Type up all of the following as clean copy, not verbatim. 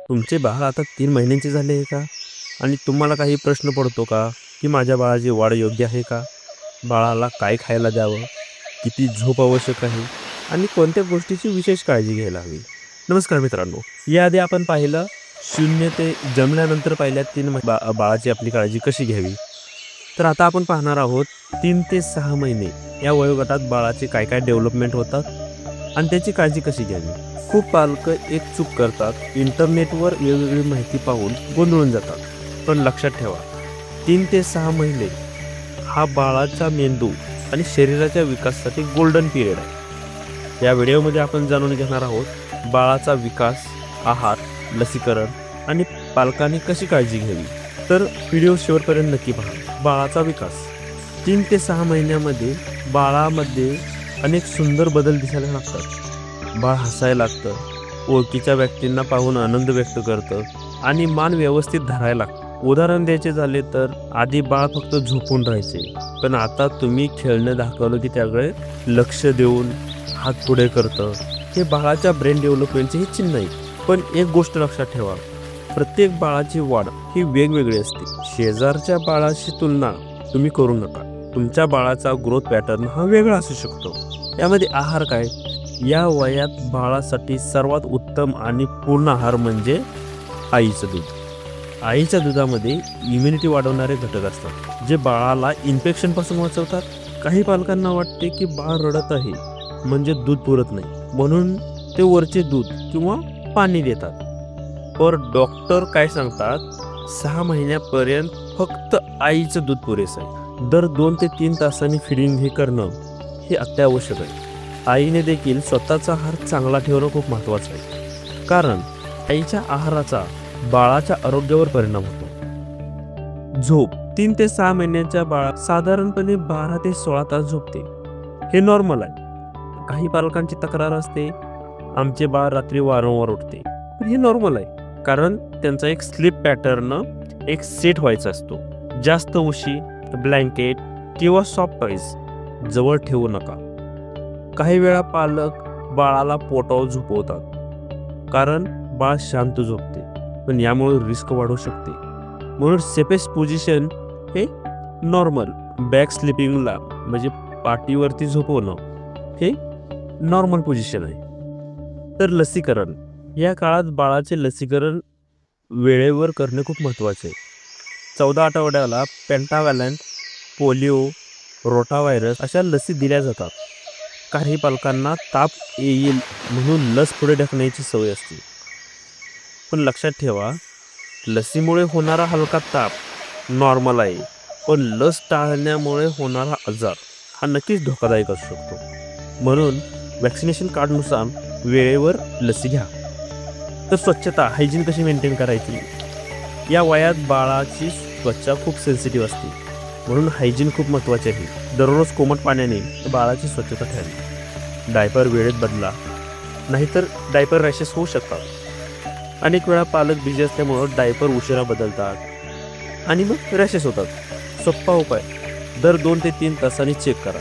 तुमचे बाळ आता 3 महिन्यांचे झाले आहे का? आणि तुम्हाला काही प्रश्न पडतो का, की माझ्या बाळाची वाढ योग्य आहे का? बाळाला काय खायला द्यावं? किती झोप आवश्यक आहे? आणि कोणत्या गोष्टीची विशेष काळजी घ्यायला हवी? नमस्कार मित्रांनो. याआधी आपण पाहिलं 0 ते जन्मल्यानंतर पहिल्या 3 बाळाची आपली काळजी कशी घ्यावी. तर आता आपण पाहणार आहोत 3 ते 6 महिने या वयोगटात बाळाचे काय काय डेव्हलपमेंट होतात आणि त्याची काळजी कशी घ्यावी. खूप पालक एक चूक करतात, इंटरनेटवर वेगवेगळी माहिती पाहून गोंधळून जातात. पण लक्षात ठेवा, 3 ते 6 महिने हा बाळाचा मेंदू आणि शरीराच्या विकासासाठी गोल्डन पिरियड आहे. या व्हिडिओमध्ये आपण जाणून घेणार आहोत बाळाचा विकास, आहार, लसीकरण आणि पालकांनी कशी काळजी घ्यावी. तर व्हिडिओ शेवटपर्यंत नक्की पहा. बाळाचा विकास 3 ते 6 महिन्यामध्ये बाळामध्ये अनेक सुंदर बदल दिसायला लागतात. बाळ हसायला लागतं, ओळखीच्या व्यक्तींना पाहून आनंद व्यक्त करतं आणि मान व्यवस्थित धरायला लागतं. उदाहरण द्यायचे झाले तर आधी बाळ फक्त झोपून राहायचे, पण आता तुम्ही खेळणं दाखवलं की त्याकडे लक्ष देऊन हात पुढे करतं. हे बाळाच्या ब्रेन डेव्हलपमेंटचे हे चिन्ह आहे. पण एक गोष्ट लक्षात ठेवा, प्रत्येक बाळाची वाढ ही वेगवेगळी असते. शेजारच्या बाळाशी तुलना तुम्ही करू नका. तुमच्या बाळाचा ग्रोथ पॅटर्न हा वेगळा असू शकतो. यामध्ये आहार काय? या वयात बाळासाठी सर्वात उत्तम आणि पूर्ण आहार म्हणजे आईचं दूध. आईच्या दुधामध्ये इम्युनिटी वाढवणारे घटक असतात, जे बाळाला इन्फेक्शनपासून वाचवतात. काही पालकांना वाटते की बाळ रडत आहे म्हणजे दूध पुरत नाही, म्हणून ते वरचे दूध किंवा पाणी देतात. पर डॉक्टर काय सांगतात, 6 महिन्यापर्यंत फक्त आईचं दूध पुरेसं आहे. दर 2 ते 3 तासांनी फिडिंग हे करणं हे अत्यावश्यक आहे. आईने देखील स्वतःचा आहार चांगला ठेवणं खूप महत्त्वाचं आहे, कारण आईच्या आहाराचा बाळाच्या आरोग्यावर परिणाम होतो. झोप 3 ते 6 महिन्याच्या बाळा साधारणपणे 12 ते 16 तास झोपते. हे नॉर्मल आहे. काही पालकांची तक्रार असते, आमचे बाळ रात्री वारंवार उठते. पण हे नॉर्मल आहे, कारण त्यांचा एक स्लीप पॅटर्न एक सेट व्हायचा असतो. जास्त उशी, ब्लँकेट किंवा सॉफ्ट टॉईज जवळ ठेवू नका. काही वेळा पालक बाळाला पोटावर झोपवतात, कारण बाळ शांत झोपते, पण यामुळे रिस्क वाढू शकते. म्हणून सेफेस्ट पोझिशन हे नॉर्मल बॅक स्लिपिंगला म्हणजे पाठीवरती झोपवणं हे नॉर्मल पोझिशन आहे. तर लसीकरण, या काळात बाळाचे लसीकरण वेळेवर करणे खूप महत्त्वाचे आहे. 14 आठवड्याला पेंटावॅलंट, पोलिओ, रोटाव्हायरस अशा लसी दिल्या जातात. काही पालकांना ताप येईल म्हणून लस पुढे ढकलण्याची सवय असते. पण लक्षात ठेवा, लसीमुळे होणारा हलका ताप नॉर्मल आहे, पण लस टाळण्यामुळे होणारा आजार हा नक्कीच धोकादायक असू शकतो. म्हणून वॅक्सिनेशन कार्डनुसार वेळेवर लसी घ्या. तर स्वच्छता, हायजीन कशी मेंटेन करायची? या वयात बाळाची त्वचा खूप सेन्सिटिव्ह असते, म्हणून हायजीन खूप महत्त्वाचे आहे. दररोज कोमट पाण्याने बाळाची स्वच्छता ठेवावी. डायपर वेळेत बदला, नाहीतर डायपर रॅशेस होऊ शकतात. अनेक वेळा पालक बिझी असल्यामुळं डायपर उशिरा बदलतात आणि मग रॅशेस होतात. सोपा उपाय, दर 2 ते 3 तासांनी चेक करा.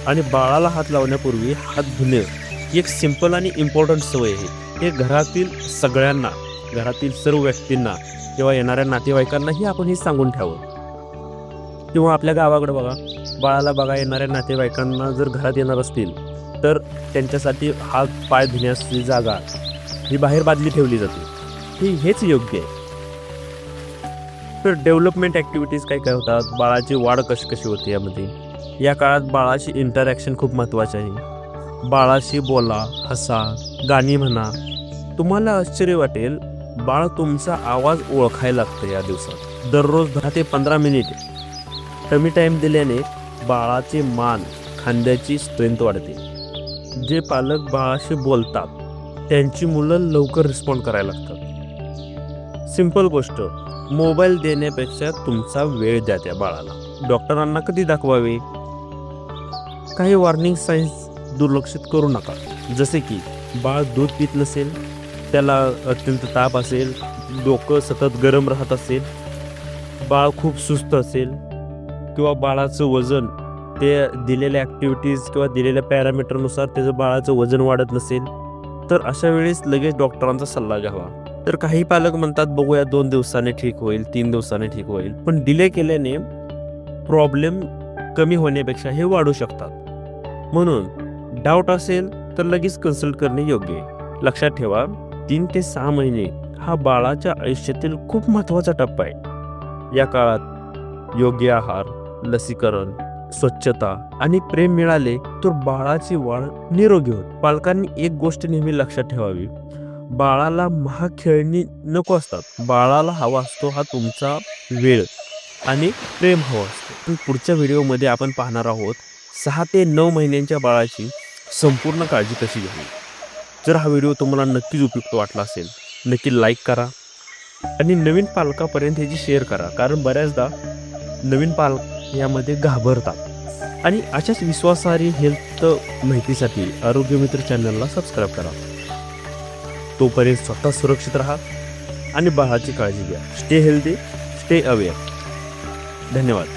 आणि बाळाला हात लावण्यापूर्वी हात धुणे ही एक सिंपल आणि इम्पॉर्टंट सवय आहे. हे घरातील सगळ्यांना, घरातील सर्व व्यक्तींना किंवा येणाऱ्या नातेवाईकांनाही आपण हे सांगून ठेवावं. किंवा आपल्या गावाकडे बघा, बाळाला बघा येणाऱ्या नातेवाईकांना जर घरात येणार असतील तर त्यांच्यासाठी हात पाय धुण्याची जागा ही बाहेर बादली ठेवली जाते. हेच योग्य आहे. तर डेव्हलपमेंट ॲक्टिव्हिटीज काय काय होतात, बाळाची वाढ कशी कशी होते यामध्ये. या काळात बाळाशी इंटरॅक्शन खूप महत्त्वाचे आहे. बाळाशी बोला, हसा, गाणी म्हणा. तुम्हाला आश्चर्य वाटेल, बाळ तुमचा आवाज ओळखायला लागतं या दिवसात. दररोज 10 ते 15 मिनिट कमी टाईम दिल्याने बाळाचे मान, खांद्याची स्ट्रेंथ वाढते. जे पालक बाळाशी बोलतात त्यांची मुलं लवकर रिस्पॉन्ड करायला लागतात. सिंपल गोष्ट, मोबाईल देण्यापेक्षा तुमचा वेळ द्या त्या बाळाला. डॉक्टरांना कधी दाखवावे? काही वॉर्निंग साईन्स दुर्लक्षित करू नका, जसे की बाळ दूध पित नसेल, त्याला अत्यंत ताप असेल, डोकं सतत गरम राहत असेल, बाळ खूप सुस्त असेल, किंवा बाळाचं वजन ते दिलेल्या ॲक्टिव्हिटीज किंवा दिलेल्या पॅरामीटरनुसार त्याचं बाळाचं वजन वाढत नसेल, तर अशा वेळेस लगेच डॉक्टरांचा सल्ला घ्यावा. तर काही पालक म्हणतात बघूया 2 दिवसाने ठीक होईल, 3 दिवसाने ठीक होईल, पण डिले केल्याने प्रॉब्लेम कमी होण्यापेक्षा हे वाढू शकतात. म्हणून डाऊट असेल तर लगेच कन्सल्ट करणे योग्य आहे. लक्षात ठेवा, 3 ते 6 महिने हा बाळाच्या आयुष्यातील खूप महत्त्वाचा टप्पा आहे. या काळात योग्य आहार, लसीकरण, स्वच्छता आणि प्रेम मिळाले तर बाळाची वाढ निरोगी होते. पालकांनी एक गोष्ट नेहमी लक्षात ठेवावी, बाळाला महाग खेळणी नको असतात. बाळाला हवा असतो हा तुमचा वेळ आणि प्रेम हवं असतं. पण पुढच्या व्हिडिओमध्ये आपण पाहणार आहोत 6 ते 9 महिन्यांच्या बाळाची संपूर्ण काळजी कशी घ्यावी. जर हा व्हिडिओ तुम्हाला नक्कीच उपयुक्त वाटला असेल, नक्की लाईक करा आणि नवीन पालकापर्यंत ह्याची शेअर करा. कारण बऱ्याचदा नवीन पालक यामध्ये घाबरतात. आणि अशाच विश्वासार्ह हेल्थ माहितीसाठी आरोग्य मित्र चॅनलला सबस्क्राईब करा. तोपर्यंत स्वतः सुरक्षित राहा आणि बाळाची काळजी घ्या. Stay healthy, stay aware. धन्यवाद.